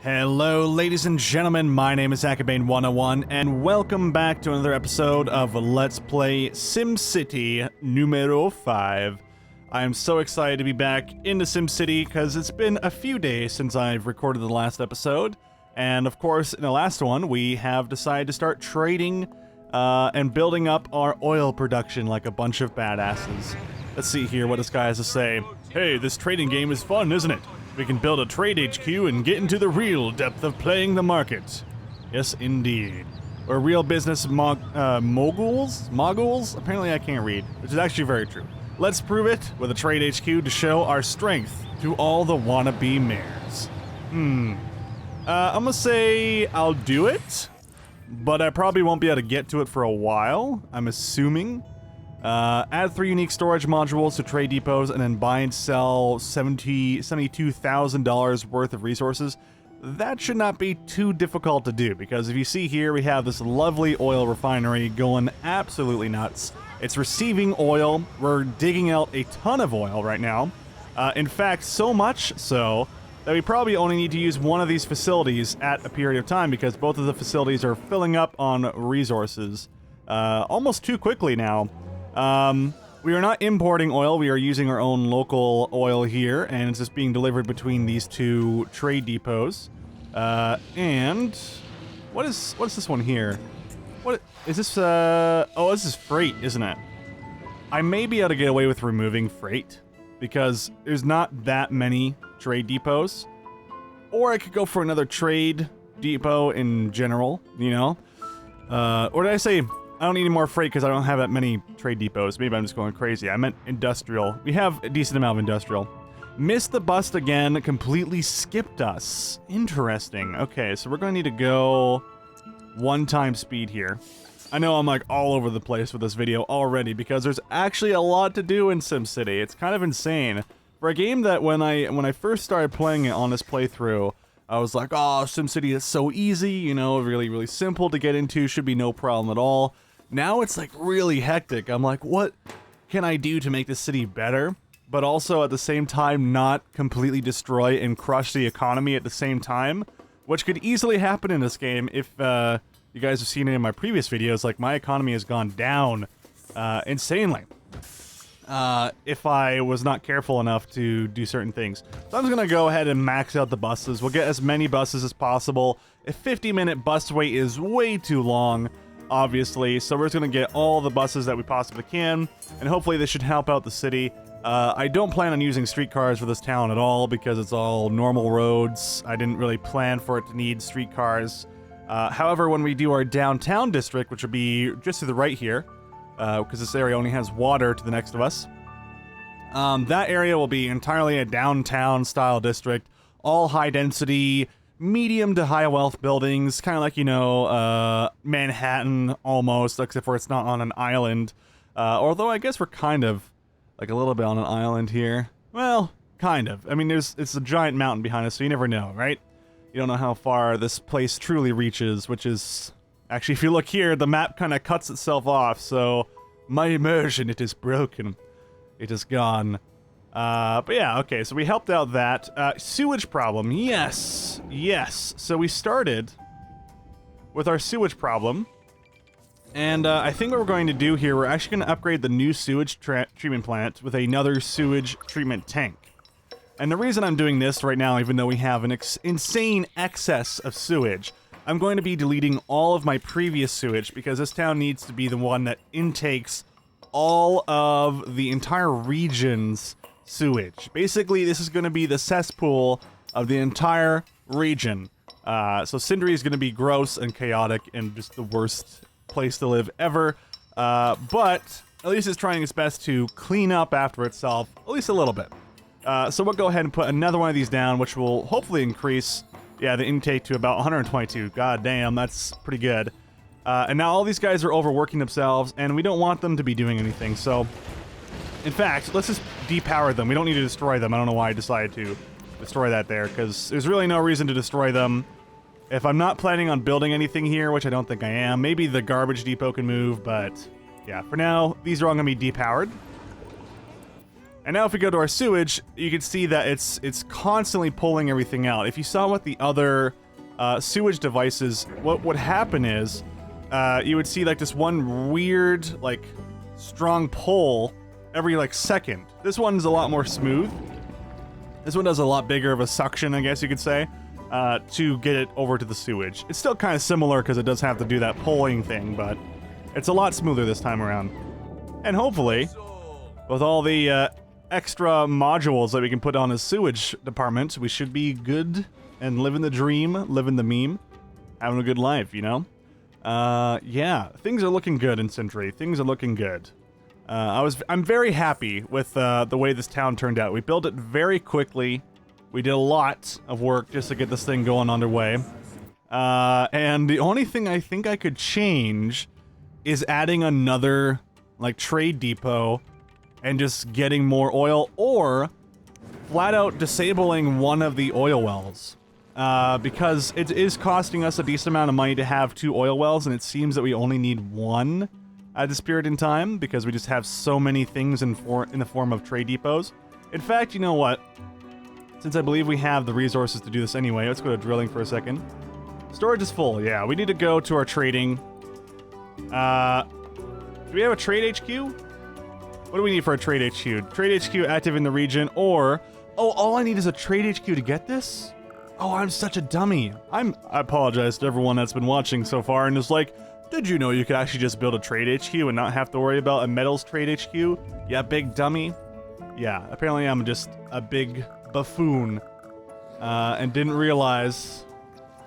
Hello, ladies and gentlemen, my name is Akabane101, and welcome back to another episode of Let's Play SimCity numero 5. I am so excited to be back into SimCity because it's been a few days since I've recorded the last episode, and of course, in the last one, we have decided to start trading and building up our oil production like a bunch of badasses. Let's see here what this guy has to say. Hey, this trading game is fun, isn't it? We can build a trade HQ and get into the real depth of playing the market. Yes, indeed. We're real business moguls? Moguls? Apparently I can't read, which is actually very true. Let's prove it with a trade HQ to show our strength to all the wannabe mayors. I'm gonna say I'll do it, but I probably won't be able to get to it for a while, I'm assuming. Add 3 unique storage modules to trade depots and then buy and sell $72,000 worth of resources. That should not be too difficult to do because if you see here, we have this lovely oil refinery going absolutely nuts. It's receiving oil. We're digging out a ton of oil right now. In fact, so much so that we probably only need to use one of these facilities at a period of time because both of the facilities are filling up on resources almost too quickly now. We are not importing oil, we are using our own local oil here, and it's just being delivered between these two trade depots. And what's this one here? What is this, oh, this is freight, isn't it? I may be able to get away with removing freight, because there's not that many trade depots. Or I could go for another trade depot in general, you know? Or did I say... I don't need any more freight because I don't have that many trade depots. Maybe I'm just going crazy. I meant industrial. We have a decent amount of industrial. Missed the bust again. Completely skipped us. Interesting. Okay, so we're going to need to go 1x speed here. I know I'm like all over the place with this video already because there's actually a lot to do in SimCity. It's kind of insane. For a game that when I first started playing it on this playthrough, I was like, oh, SimCity is so easy, you know, really, really simple to get into, should be no problem at all. Now it's like really hectic. I'm like, what can I do to make this city better? But also at the same time not completely destroy and crush the economy at the same time, which could easily happen in this game if you guys have seen it in my previous videos. Like my economy has gone down insanely if I was not careful enough to do certain things. So I'm just gonna go ahead and max out the buses. We'll get as many buses as possible. A 50-minute bus wait is way too long, obviously, so we're just gonna get all the buses that we possibly can, and hopefully this should help out the city. I don't plan on using streetcars for this town at all because it's all normal roads. I didn't really plan for it to need streetcars. However, when we do our downtown district, which will be just to the right here, because this area only has water to the next of us, that area will be entirely a downtown style district, all high density, medium to high wealth buildings, kind of like, you know, Manhattan almost, except for it's not on an island. Although I guess we're kind of like a little bit on an island here. Well, kind of. I mean, it's a giant mountain behind us, so you never know, right? You don't know how far this place truly reaches, which is... Actually, if you look here, the map kind of cuts itself off, so my immersion, it is broken. It is gone. But yeah, okay, so we helped out that. Sewage problem, yes, yes. So we started with our sewage problem, and I think what we're going to do here, we're actually going to upgrade the new sewage treatment plant with another sewage treatment tank. And the reason I'm doing this right now, even though we have an insane excess of sewage, I'm going to be deleting all of my previous sewage because this town needs to be the one that intakes all of the entire region's sewage. Basically, this is going to be the cesspool of the entire region. So Sindri is going to be gross and chaotic and just the worst place to live ever. But at least it's trying its best to clean up after itself, at least a little bit. So we'll go ahead and put another one of these down, which will hopefully increase, yeah, the intake to about 122. God damn, that's pretty good. And now all these guys are overworking themselves, and we don't want them to be doing anything, so... In fact, let's just depower them. We don't need to destroy them. I don't know why I decided to destroy that there, because there's really no reason to destroy them. If I'm not planning on building anything here, which I don't think I am, maybe the garbage depot can move, but... Yeah, for now, these are all going to be depowered. And now if we go to our sewage, you can see that it's constantly pulling everything out. If you saw what the other sewage devices, what would happen is you would see like this one weird, like, strong pull every like second. This one's a lot more smooth. This one does a lot bigger of a suction, I guess you could say, to get it over to the sewage. It's still kind of similar because it does have to do that pulling thing, but it's a lot smoother this time around. And hopefully, with all the extra modules that we can put on the sewage department, we should be good and living the dream, living the meme, having a good life, you know? Yeah, things are looking good in SimCity. Things are looking good. I'm very happy with the way this town turned out. We built it very quickly. We did a lot of work just to get this thing going underway. And the only thing I think I could change is adding another, like, trade depot and just getting more oil, or flat out disabling one of the oil wells. Because it is costing us a decent amount of money to have 2 oil wells, and it seems that we only need 1 at this period in time, because we just have so many things in the form of trade depots. In fact, you know what? Since I believe we have the resources to do this anyway, let's go to drilling for a second. Storage is full, yeah. We need to go to our trading. Do we have a trade HQ? What do we need for a trade HQ? Trade HQ active in the region, or... Oh, all I need is a trade HQ to get this? Oh, I'm such a dummy. I apologize to everyone that's been watching so far and is like, did you know you could actually just build a trade HQ and not have to worry about a metals trade HQ? Yeah, big dummy. Yeah, apparently I'm just a big buffoon. And didn't realize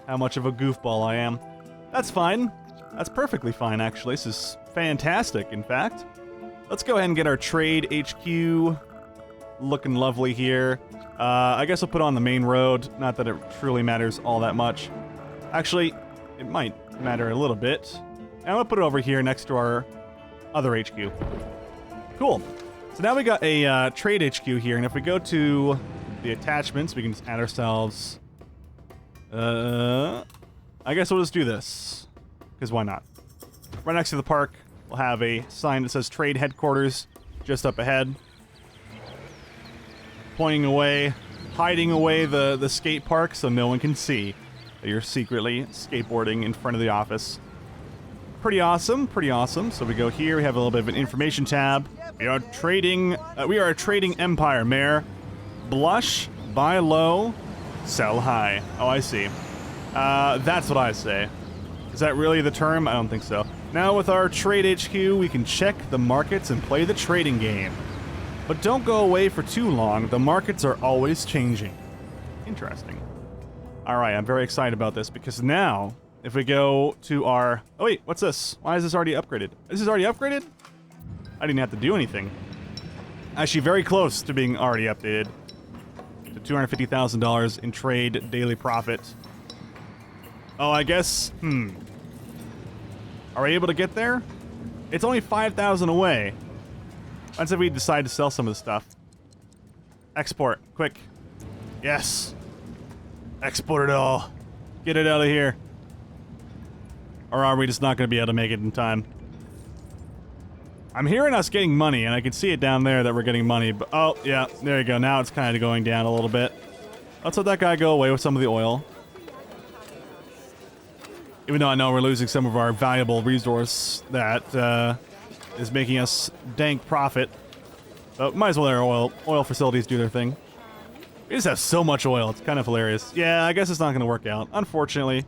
how much of a goofball I am. That's fine. That's perfectly fine, actually. This is fantastic, in fact. Let's go ahead and get our trade HQ looking lovely here. I guess I'll put it on the main road. Not that it truly matters all that much. Actually, it might matter a little bit. And I'm gonna put it over here next to our other HQ. Cool. So now we got a trade HQ here, and if we go to the attachments, we can just add ourselves... I guess we'll just do this. Because why not? Right next to the park, we'll have a sign that says Trade Headquarters just up ahead. Pointing away, hiding away the skate park so no one can see that you're secretly skateboarding in front of the office. Pretty awesome, pretty awesome. So we go here, we have a little bit of an information tab. We are a trading empire, Mayor. Blush, buy low, sell high. Oh, I see. That's what I say. Is that really the term? I don't think so. Now with our trade HQ, we can check the markets and play the trading game. But don't go away for too long. The markets are always changing. Interesting. Alright, I'm very excited about this because now, if we go to our... Oh wait, what's this? Why is this already upgraded? This is already upgraded? I didn't have to do anything. Actually, very close to being already updated. To $250,000 in trade daily profit. Oh, I guess... Are we able to get there? It's only 5,000 away. Let's if we decide to sell some of the stuff. Export, quick. Yes. Export it all. Get it out of here. Or are we just not going to be able to make it in time? I'm hearing us getting money, and I can see it down there that we're getting money. But oh, yeah, there you go. Now it's kind of going down a little bit. Let's let that guy go away with some of the oil. Even though I know we're losing some of our valuable resource that is making us dank profit. But might as well let our oil facilities do their thing. We just have so much oil, it's kind of hilarious. Yeah, I guess it's not going to work out, unfortunately.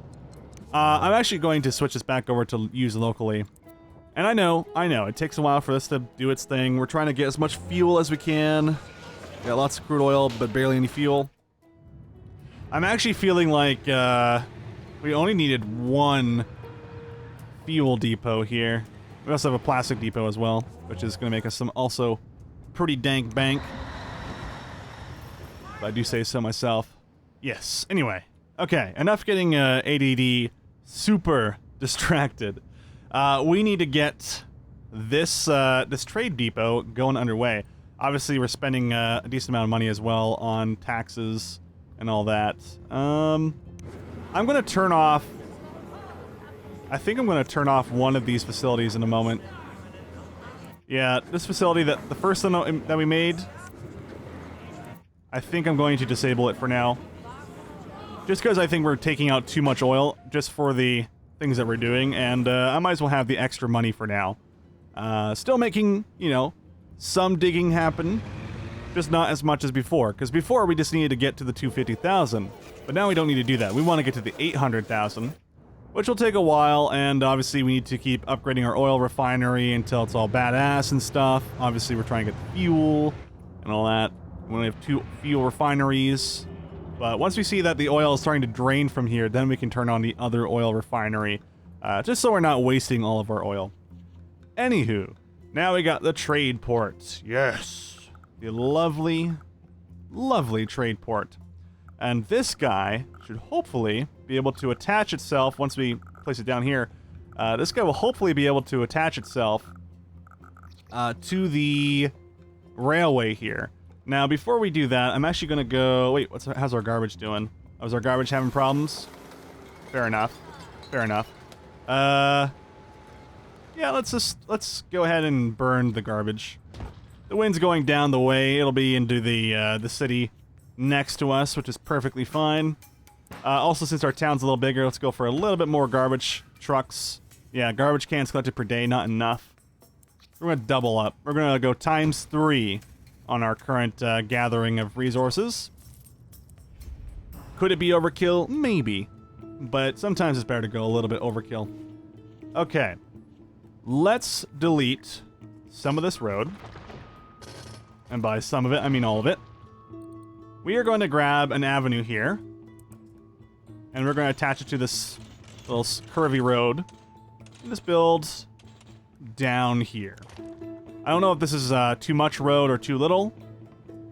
I'm actually going to switch this back over to use locally. And I know, it takes a while for this to do its thing. We're trying to get as much fuel as we can. Got lots of crude oil, but barely any fuel. I'm actually feeling like, we only needed 1 fuel depot here. We also have a plastic depot as well, which is going to make us some also pretty dank bank. If I do say so myself. Yes. Anyway. Okay. Enough getting ADD super distracted. We need to get this this trade depot going underway. Obviously, we're spending a decent amount of money as well on taxes and all that. I'm going to turn off... I think I'm going to turn off one of these facilities in a moment. Yeah, this facility, the first one that we made, I think I'm going to disable it for now. Just because I think we're taking out too much oil just for the things that we're doing, and I might as well have the extra money for now. Still making, you know, some digging happen, just not as much as before. Because before we just needed to get to the 250,000, but now we don't need to do that. We want to get to the 800,000, which will take a while, and obviously we need to keep upgrading our oil refinery until it's all badass and stuff. Obviously we're trying to get the fuel and all that. We only have 2 fuel refineries. But once we see that the oil is starting to drain from here, then we can turn on the other oil refinery, just so we're not wasting all of our oil. Anywho, now we got the trade port. Yes! The lovely, lovely trade port. And this guy should hopefully be able to attach itself once we place it down here. This guy will hopefully be able to attach itself to the railway here. Now, before we do that, I'm actually going to go... Wait, how's our garbage doing? Oh, is our garbage having problems? Fair enough. Fair enough. Yeah, let's go ahead and burn the garbage. The wind's going down the way. It'll be into the city next to us, which is perfectly fine. Also, since our town's a little bigger, let's go for a little bit more garbage trucks. Yeah, garbage cans collected per day, not enough. We're going to double up. We're going to go ×3 on our current gathering of resources. Could it be overkill? Maybe. But sometimes it's better to go a little bit overkill. Okay. Let's delete some of this road. And by some of it, I mean all of it. We are going to grab an avenue here. And we're going to attach it to this little curvy road. And just build down here. I don't know if this is too much road or too little,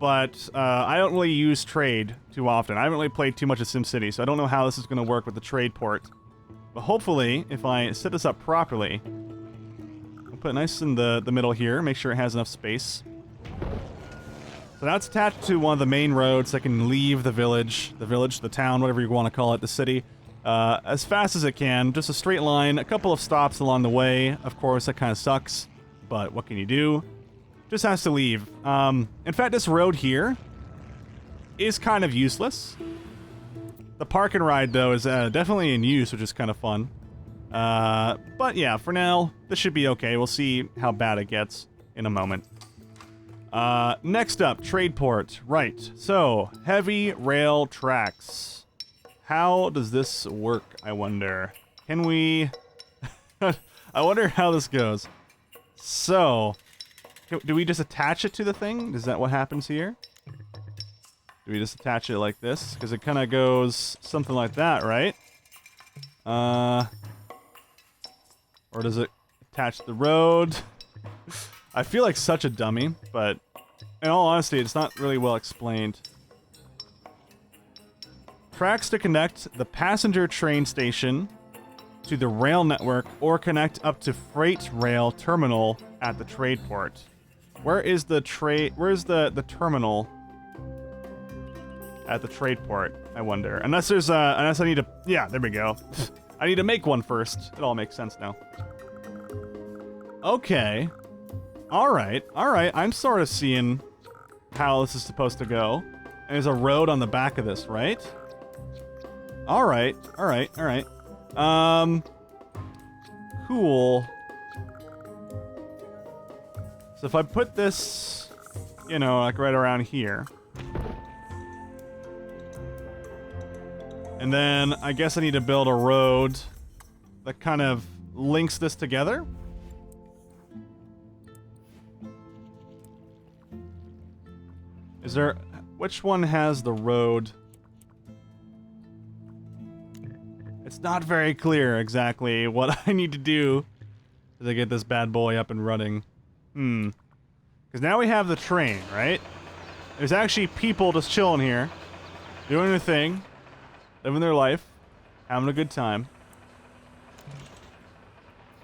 but I don't really use trade too often. I haven't really played too much of SimCity, so I don't know how this is going to work with the trade port. But hopefully, if I set this up properly, I'll put it nice in the middle here, make sure it has enough space. So now it's attached to one of the main roads that can leave the village, the town, whatever you want to call it, the city, as fast as it can. Just a straight line, a couple of stops along the way. Of course, that kind of sucks. But what can you do? Just has to leave. In fact, this road here is kind of useless. The park and ride, though, is definitely in use, which is kind of fun. But yeah, for now, this should be okay. We'll see how bad it gets in a moment. Next up, trade port. Right, so heavy rail tracks. How does this work, I wonder? Can we... I wonder how this goes. So, do we just attach it to the thing? Is that what happens here? Do we just attach it like this? Because it kind of goes something like that, right? Or does it attach the road? I feel like such a dummy, but in all honesty, it's not really well explained. Tracks to connect the passenger train station to the rail network or connect up to freight rail terminal at the trade port. Where is the where's the terminal at the trade port, I wonder? Unless there's unless I need to, yeah, there we go. I need to make one first. It all makes sense now. Okay. All right. I'm sort of seeing how this is supposed to go. And there's a road on the back of this, right? All right. Cool. So if I put this, you know, like right around here. And then I guess I need to build a road that kind of links this together. Is there... which one has the road? It's not very clear exactly what I need to do to get this bad boy up and running. Because now we have the train, right? There's actually people just chilling here, doing their thing, living their life, having a good time.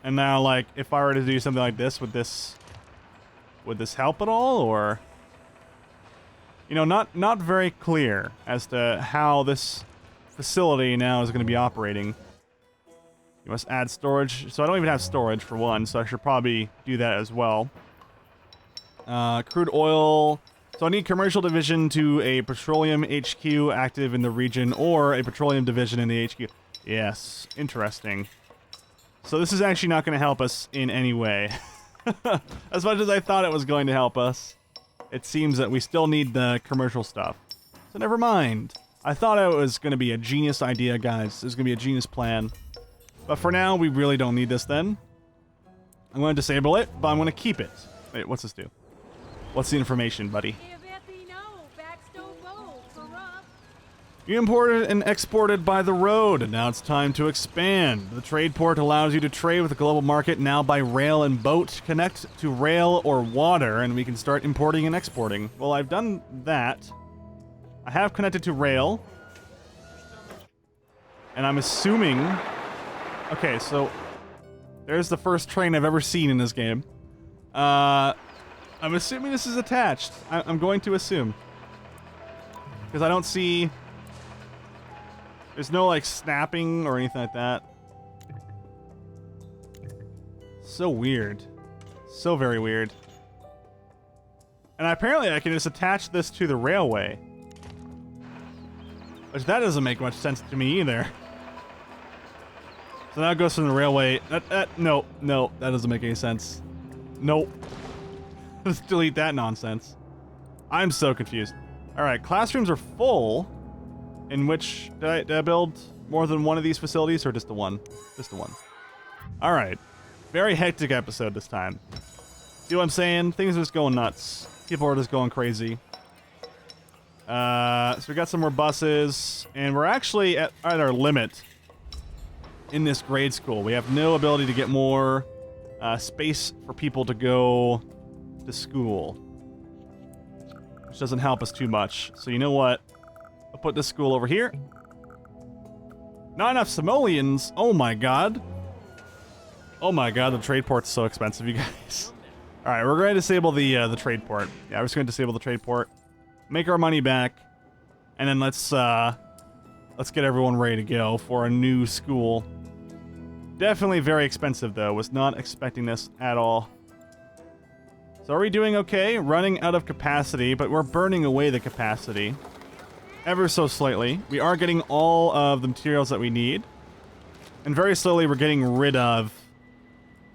And now, like, if I were to do something like this, would this help at all, or... You know, not very clear as to how this facility now is going to be operating. You must add storage. So I don't even have storage for one, so I should probably do that as well. Crude oil So I need commercial division to a petroleum HQ active in the region, or a petroleum division in the HQ. Yes, interesting. So this is actually not going to help us in any way. As much as I thought it was going to help us, it seems that we still need the commercial stuff. So never mind. I thought it was going to be a genius idea, guys. It was going to be a genius plan. But for now, we really don't need this then. I'm going to disable it, but I'm going to keep it. Wait, what's this do? What's the information, buddy? You imported and exported by the road, and now it's time to expand. The trade port allows you to trade with the global market now by rail and boat. Connect to rail or water, and we can start importing and exporting. Well, I've done that. I have connected to rail. And I'm assuming... Okay, so... There's the first train I've ever seen in this game. I'm assuming this is attached. I'm going to assume. Because I don't see... There's no, like, snapping or anything like that. So weird. So very weird. And apparently I can just attach this to the railway. Which that doesn't make much sense to me either. So now it goes from the railway. No, that doesn't make any sense. Nope. Let's delete that nonsense. I'm so confused. Alright, classrooms are full. In which, did I build more than one of these facilities, or just the one? Just the one. Alright. Very hectic episode this time. See what I'm saying? Things are just going nuts. People are just going crazy. So we got some more buses, and we're actually at our limit in this grade school. We have no ability to get more space for people to go to school. Which doesn't help us too much. So you know what? I'll put this school over here. Not enough simoleons. Oh my god. Oh my god, the trade port's so expensive, you guys. Alright, we're going to disable the trade port. Yeah, we're just going to disable the trade port. Make our money back. And then let's get everyone ready to go for a new school. Definitely very expensive, though. Was not expecting this at all. So are we doing okay? Running out of capacity, but we're burning away the capacity. Ever so slightly. We are getting all of the materials that we need. And very slowly we're getting rid of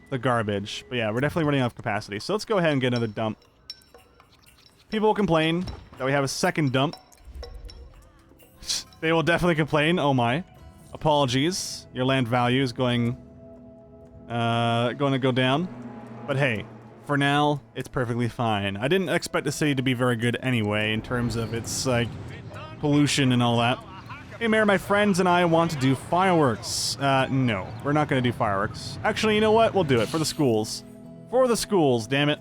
the garbage. But yeah, we're definitely running out of capacity. So let's go ahead and get another dump. People will complain that we have a second dump. They will definitely complain. Oh my. Apologies. Your land value is going to go down. But hey, for now, it's perfectly fine. I didn't expect the city to be very good anyway in terms of its, like, pollution and all that. Hey, Mayor, my friends and I want to do fireworks. No, we're not going to do fireworks. Actually, you know what? We'll do it for the schools. For the schools, damn it.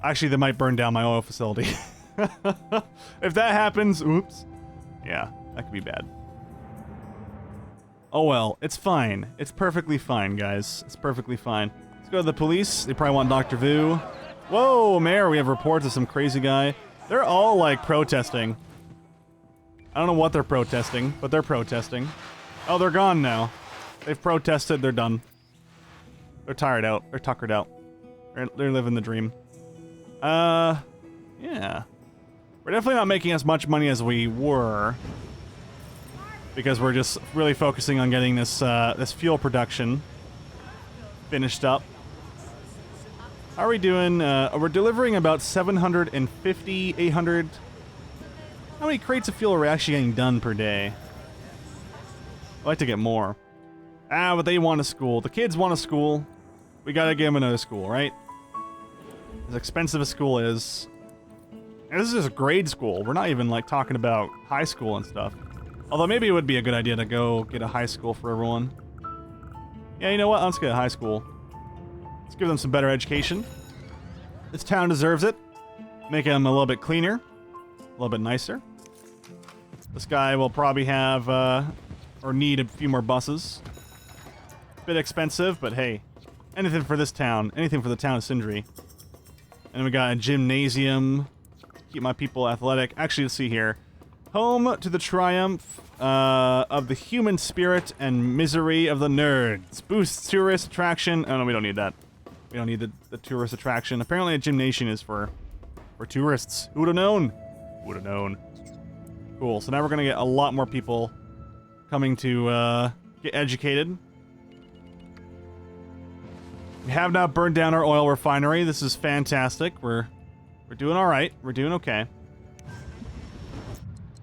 Actually, they might burn down my oil facility. If that happens, oops. Yeah, that could be bad. Oh well, it's fine. It's perfectly fine, guys. It's perfectly fine. Let's go to the police. They probably want Dr. Vu. Whoa, Mayor, we have reports of some crazy guy. They're all, like, protesting. I don't know what they're protesting, but they're protesting. Oh, they're gone now. They've protested, they're done. They're tired out. They're tuckered out. They're living the dream. Yeah. We're definitely not making as much money as we were. Because we're just really focusing on getting this, this fuel production finished up. How are we doing? We're delivering about 750, 800... How many crates of fuel are we actually getting done per day? I'd like to get more. Ah, but they want a school. The kids want a school. We gotta give them another school, right? As expensive as school is. And this is just a grade school. We're not even, like, talking about high school and stuff. Although maybe it would be a good idea to go get a high school for everyone. Yeah, you know what? Let's get a high school. Let's give them some better education. This town deserves it. Make them a little bit cleaner. A little bit nicer. This guy will probably have, or need a few more buses. Bit expensive, but hey. Anything for this town. Anything for the town of Sindri. And we got a gymnasium. Keep my people athletic. Actually, let's see here. Home to the triumph of the human spirit and misery of the nerds. Boosts tourist attraction. Oh, no, we don't need that. We don't need the tourist attraction. Apparently a gymnasium is for for tourists. Who would have known? Who would have known? Cool. So now we're going to get a lot more people coming to get educated. We have now burned down our oil refinery. This is fantastic. We're doing all right. We're doing okay.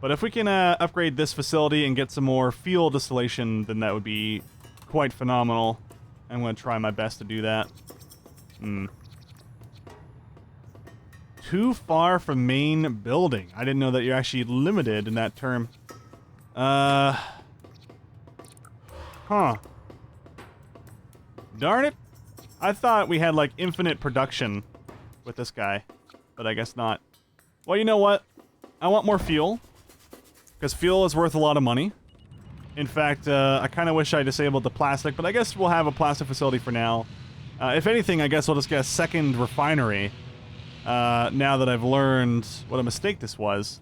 But if we can upgrade this facility and get some more fuel distillation, then that would be quite phenomenal. I'm going to try my best to do that. Too far from main building. I didn't know that you're actually limited in that term. Huh. Darn it. I thought we had, like, infinite production with this guy. But I guess not. Well, you know what? I want more fuel. Because fuel is worth a lot of money. In fact, I kind of wish I disabled the plastic, but I guess we'll have a plastic facility for now. If anything, I guess we'll just get a second refinery. Now that I've learned what a mistake this was.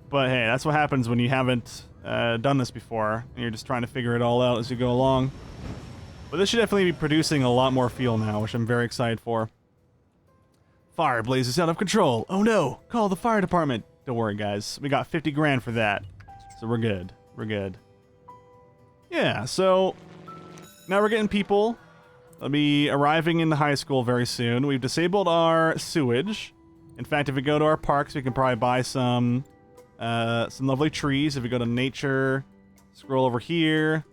But hey, that's what happens when you haven't done this before, and you're just trying to figure it all out as you go along. But this should definitely be producing a lot more fuel now, which I'm very excited for. Fire blazes out of control. Oh no, call the fire department. Don't worry, guys. We got 50 grand for that. So we're good. We're good. Yeah, so now we're getting people. They'll be arriving in the high school very soon. We've disabled our sewage. In fact, if we go to our parks, we can probably buy some lovely trees. If we go to nature, scroll over here,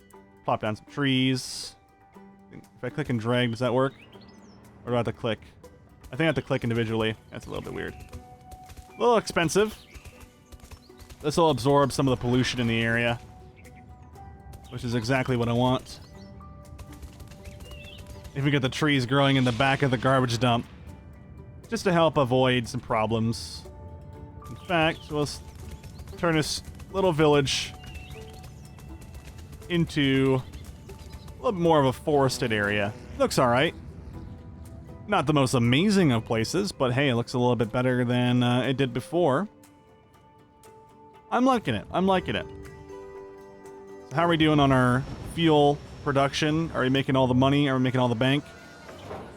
plop down some trees. If I click and drag, does that work? Or do I have to click? I think I have to click individually. That's a little bit weird. A little expensive. This will absorb some of the pollution in the area, which is exactly what I want. If we get the trees growing in the back of the garbage dump, just to help avoid some problems. In fact, we'll turn this little village into a little bit more of a forested area. Looks alright. Not the most amazing of places, but hey, it looks a little bit better than it did before. I'm liking it. I'm liking it. So how are we doing on our fuel production? Are we making all the money? Are we making all the bank?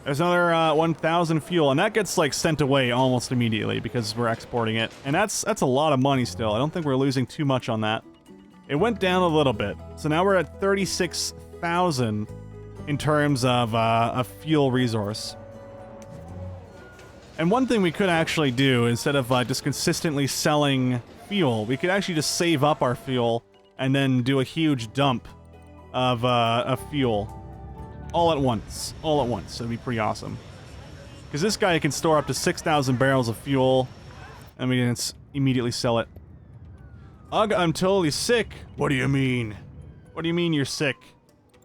There's another 1,000 fuel, and that gets like sent away almost immediately because we're exporting it. And that's a lot of money still. I don't think we're losing too much on that. It went down a little bit. So now we're at 36,000 in terms of a fuel resource. And one thing we could actually do, instead of just consistently selling fuel, we could actually just save up our fuel and then do a huge dump of fuel all at once. All at once. That'd be pretty awesome. Because this guy can store up to 6,000 barrels of fuel, and we can immediately sell it. Ugh, I'm totally sick. What do you mean? What do you mean you're sick?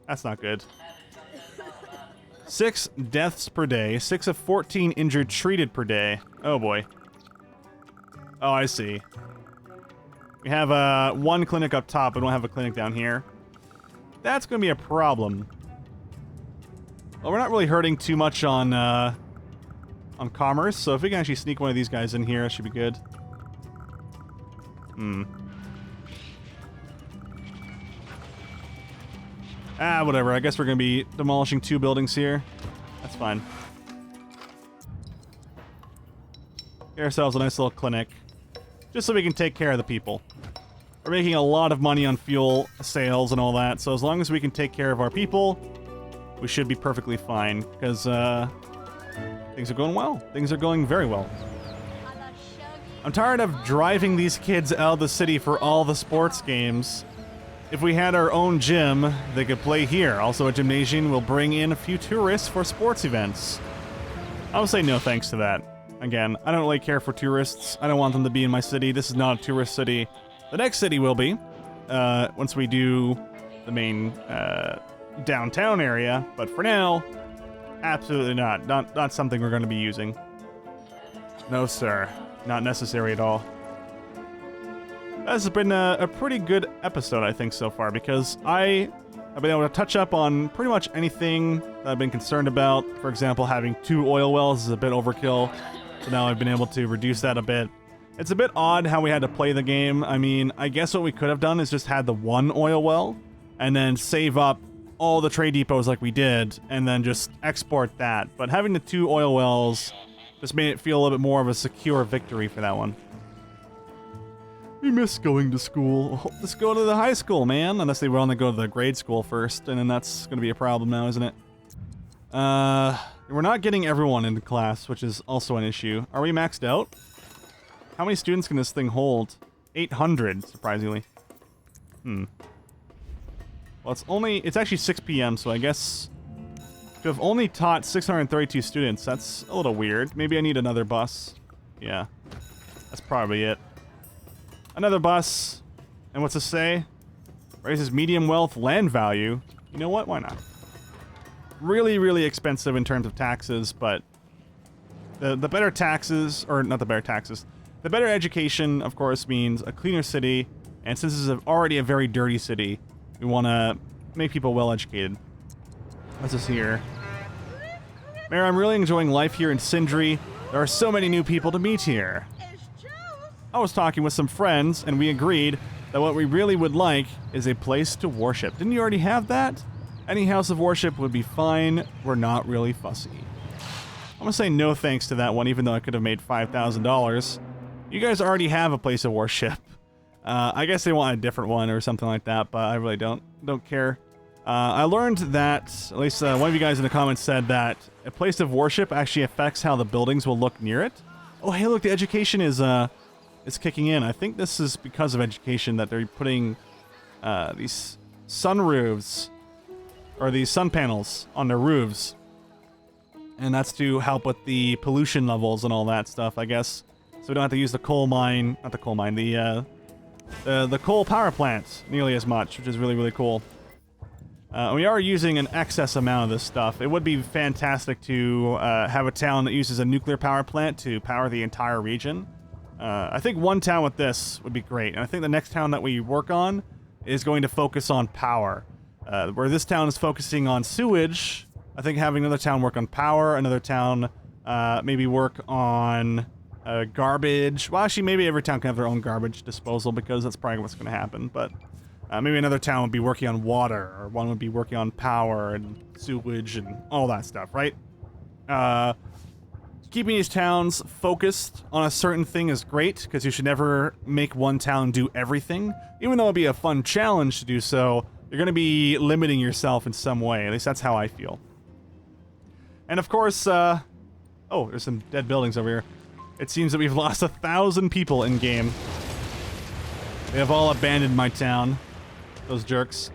That's not good. 6 deaths per day. 6 of 14 injured treated per day. Oh boy. Oh, I see. We have one clinic up top. We don't have a clinic down here. That's going to be a problem. Well, we're not really hurting too much on commerce, so if we can actually sneak one of these guys in here, it should be good. Ah, whatever. I guess we're going to be demolishing 2 buildings here. That's fine. Get ourselves a nice little clinic. Just so we can take care of the people. We're making a lot of money on fuel sales and all that, so as long as we can take care of our people, we should be perfectly fine, because things are going well. Things are going very well. I'm tired of driving these kids out of the city for all the sports games. If we had our own gym, they could play here. Also, a gymnasium will bring in a few tourists for sports events. I would say no thanks to that. Again, I don't really care for tourists. I don't want them to be in my city. This is not a tourist city. The next city will be, once we do the main downtown area. But for now, absolutely not. Not something we're going to be using. No, sir. Not necessary at all. This has been a pretty good episode, I think, so far, because I've been able to touch up on pretty much anything that I've been concerned about. For example, having 2 oil wells is a bit overkill, so now I've been able to reduce that a bit. It's a bit odd how we had to play the game. I mean, I guess what we could have done is just had the 1 oil well, and then save up all the trade depots like we did and then just export that. But having the 2 oil wells just made it feel a little bit more of a secure victory for that one. We miss going to school. Let's go to the high school, man. Unless they want to go to the grade school first, and then that's going to be a problem now, isn't it? We're not getting everyone into class, which is also an issue. Are we maxed out? How many students can this thing hold? 800, surprisingly. Well, it's actually 6 p.m., so I guess to have only taught 632 students, that's a little weird. Maybe I need another bus. Yeah, that's probably it. Another bus. And what's it say? Raises medium wealth land value. You know what? Why not? Really, really expensive in terms of taxes, but the better taxes, or not the better taxes, the better education, of course, means a cleaner city. And since this is already a very dirty city, we want to make people well educated. What's this here? Mayor, I'm really enjoying life here in Sindri. There are so many new people to meet here. I was talking with some friends, and we agreed that what we really would like is a place to worship. Didn't you already have that? Any house of worship would be fine. We're not really fussy. I'm gonna say no thanks to that one, even though I could have made $5,000. You guys already have a place of worship. I guess they want a different one or something like that, but I really don't care. I learned that, at least one of you guys in the comments said that a place of worship actually affects how the buildings will look near it. Oh, hey, look, the education is kicking in. I think this is because of education that they're putting these sunroofs, or these sun panels on their roofs. And that's to help with the pollution levels and all that stuff, I guess. So we don't have to use the coal mine, not the coal mine, the coal power plant nearly as much, which is really, really cool. We are using an excess amount of this stuff. It would be fantastic to have a town that uses a nuclear power plant to power the entire region. I think one town with this would be great. And I think the next town that we work on is going to focus on power. Where this town is focusing on sewage, I think having another town work on power, another town maybe work on garbage. Well, actually, maybe every town can have their own garbage disposal, because that's probably what's going to happen. But maybe another town would be working on water, or one would be working on power and sewage and all that stuff, right? Keeping these towns focused on a certain thing is great, because you should never make one town do everything. Even though it'd be a fun challenge to do so, you're going to be limiting yourself in some way. At least that's how I feel. And of course, oh, there's some dead buildings over here. It seems that we've lost 1,000 people in game. They have all abandoned my town. Those jerks.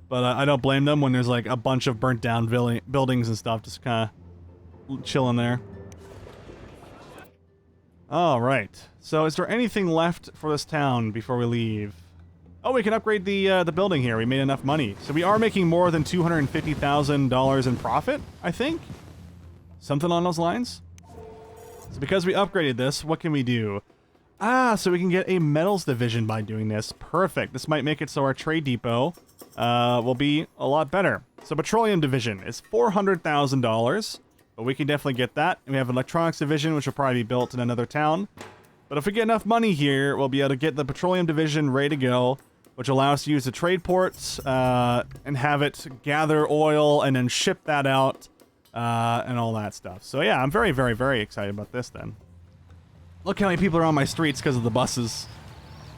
But I don't blame them when there's like a bunch of burnt down buildings and stuff just kind of chilling there. All right. So is there anything left for this town before we leave? Oh, we can upgrade the building here. We made enough money. So we are making more than $250,000 in profit, I think. Something on those lines. So because we upgraded this, what can we do? Ah, so we can get a metals division by doing this. Perfect. This might make it so our trade depot will be a lot better. So petroleum division is $400,000, but we can definitely get that. And we have an electronics division, which will probably be built in another town. But if we get enough money here, we'll be able to get the petroleum division ready to go, which allows us to use the trade ports and have it gather oil and then ship that out and all that stuff. So yeah, I'm very, very, very excited about this then. Look how many people are on my streets because of the buses.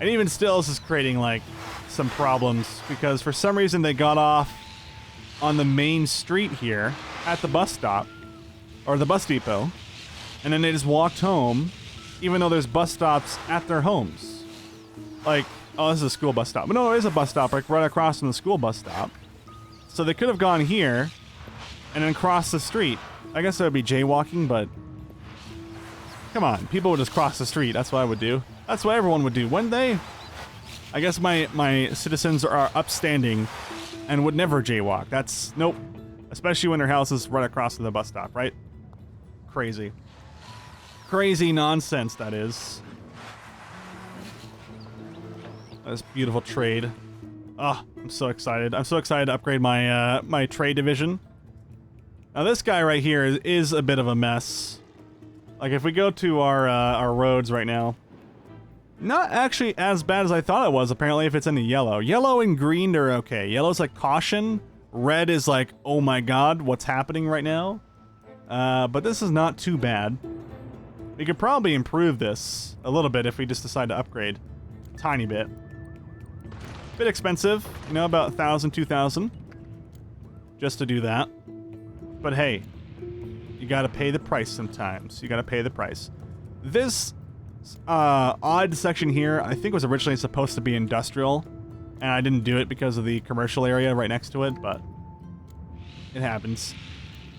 And even still, this is creating, like, some problems. Because for some reason, they got off on the main street here at the bus stop. Or the bus depot. And then they just walked home, even though there's bus stops at their homes. Like, oh, this is a school bus stop. But no, there is a bus stop, like, right across from the school bus stop. So they could have gone here and then crossed the street. I guess that would be jaywalking, but... Come on, people would just cross the street. That's what I would do. That's what everyone would do, wouldn't they? I guess my citizens are upstanding and would never jaywalk. That's... Nope. Especially when their house is right across from the bus stop, right? Crazy. Crazy nonsense, that is. That's beautiful trade. Oh, I'm so excited. I'm so excited to upgrade my my trade division. Now this guy right here is a bit of a mess. Like if we go to our roads right now, Not actually as bad as I thought it was, apparently, if it's in the yellow. Yellow and green are okay. Yellow's like caution. Red is like, oh my god, what's happening right now? But this is not too bad. We could probably improve this a little bit if we just decide to upgrade. A tiny bit. Bit expensive, you know, about 1,000, 2,000. Just to do that. But hey, you gotta pay the price sometimes. You gotta pay the price. This odd section here, I think was originally supposed to be industrial, and I didn't do it because of the commercial area right next to it, but it happens.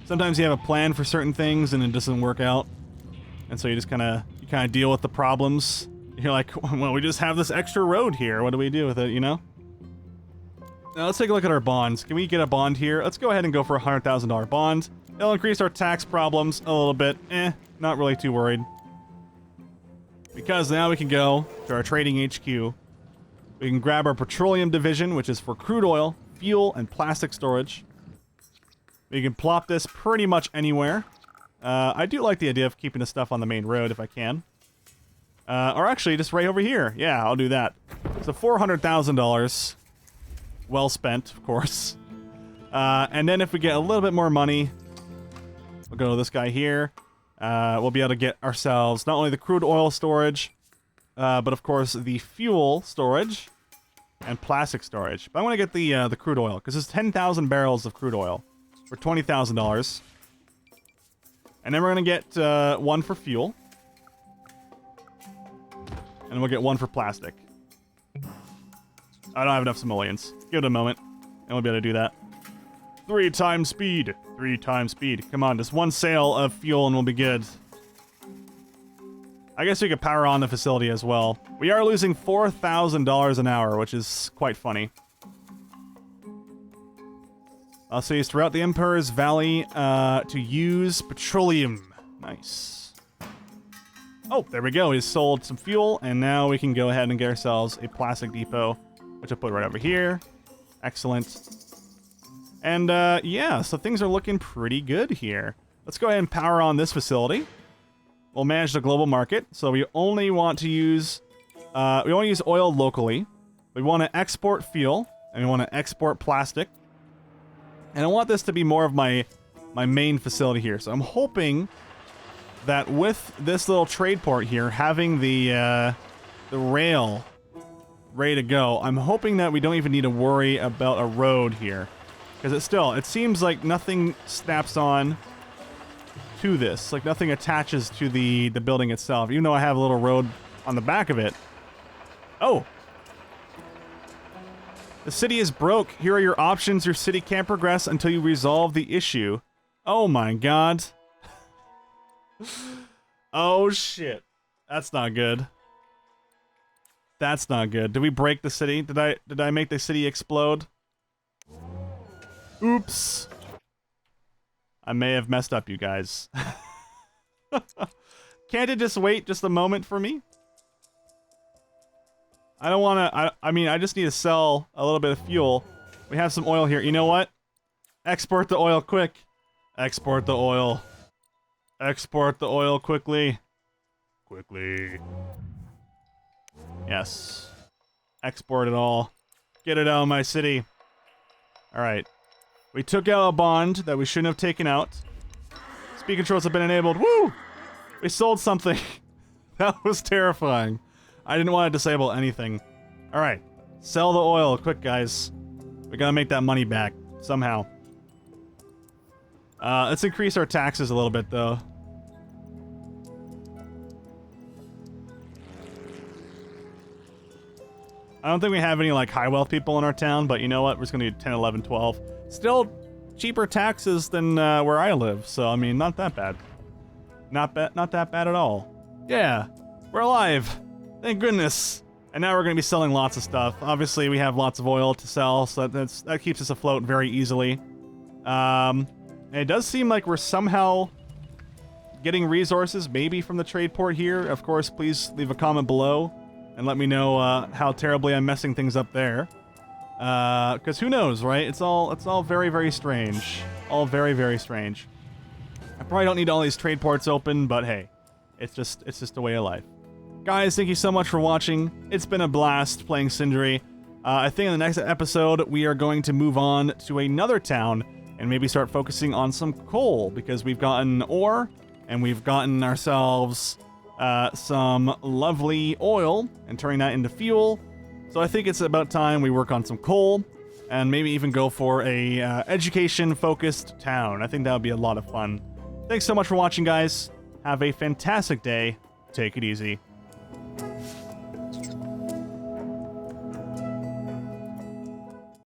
Sometimes you have a plan for certain things and it doesn't work out, and so you just kind of deal with the problems. You're like, well, we just have this extra road here. What do we do with it, you know? Now let's take a look at our bonds. Can we get a bond here? Let's go ahead and go for a $100,000 bond. It'll increase our tax problems a little bit. Not really too worried. Because now we can go to our trading HQ. We can grab our petroleum division, which is for crude oil, fuel, and plastic storage. We can plop this pretty much anywhere. I do like the idea of keeping the stuff on the main road if I can. Or actually, just right over here. Yeah, I'll do that. So $400,000. Well spent, of course. And then if we get a little bit more money, we'll go to this guy here. We'll be able to get ourselves not only the crude oil storage, but of course the fuel storage and plastic storage. But I want to get the crude oil because there's 10,000 barrels of crude oil for $20,000. And then we're going to get one for fuel. And we'll get one for plastic. I don't have enough simoleons. Give it a moment, and we'll be able to do that. 3 times speed. 3 times speed. Come on, just one sale of fuel and we'll be good. I guess we could power on the facility as well. We are losing $4,000 an hour, which is quite funny. Also used throughout the Emperor's Valley to use petroleum. Nice. Oh, there we go. We sold some fuel, and now we can go ahead and get ourselves a plastic depot, which I'll put right over here. Excellent. And, yeah, so things are looking pretty good here. Let's go ahead and power on this facility. We'll manage the global market, so we only want to use, oil locally. We want to export fuel, and we want to export plastic. And I want this to be more of my main facility here. So I'm hoping that with this little trade port here, having the rail ready to go, I'm hoping that we don't even need to worry about a road here. Because it seems like nothing snaps on to this. Like nothing attaches to the building itself, even though I have a little road on the back of it. Oh! The city is broke. Here are your options. Your city can't progress until you resolve the issue. Oh my god. Oh shit. That's not good. That's not good. Did we break the city? Did I make the city explode? Oops. I may have messed up, you guys. Can't it just wait just a moment for me? I don't want to... I mean, I just need to sell a little bit of fuel. We have some oil here. You know what? Export the oil quick. Export the oil. Export the oil quickly. Quickly. Yes. Export it all. Get it out of my city. Alright. We took out a bond that we shouldn't have taken out. Speed controls have been enabled. Woo! We sold something. That was terrifying. I didn't want to disable anything. Alright. Sell the oil. Quick, guys. We gotta make that money back. Somehow. Let's increase our taxes a little bit, though. I don't think we have any, like, high wealth people in our town, but you know what? We're just gonna do 10, 11, 12. Still cheaper taxes than where I live, so, I mean, not that bad. Not that bad at all. Yeah, we're alive. Thank goodness. And now we're gonna be selling lots of stuff. Obviously, we have lots of oil to sell, so that keeps us afloat very easily. It does seem like we're somehow getting resources, maybe from the trade port here. Of course, please leave a comment below and let me know how terribly I'm messing things up there. Because who knows, right? It's all very, very strange. All very, very strange. I probably don't need all these trade ports open, but hey, it's just a way of life. Guys, thank you so much for watching. It's been a blast playing Cindery. I think in the next episode, we are going to move on to another town and maybe start focusing on some coal, because we've gotten ore and we've gotten ourselves some lovely oil and turning that into fuel. So I think it's about time we work on some coal and maybe even go for a education-focused town. I think that would be a lot of fun. Thanks so much for watching, guys. Have a fantastic day. Take it easy.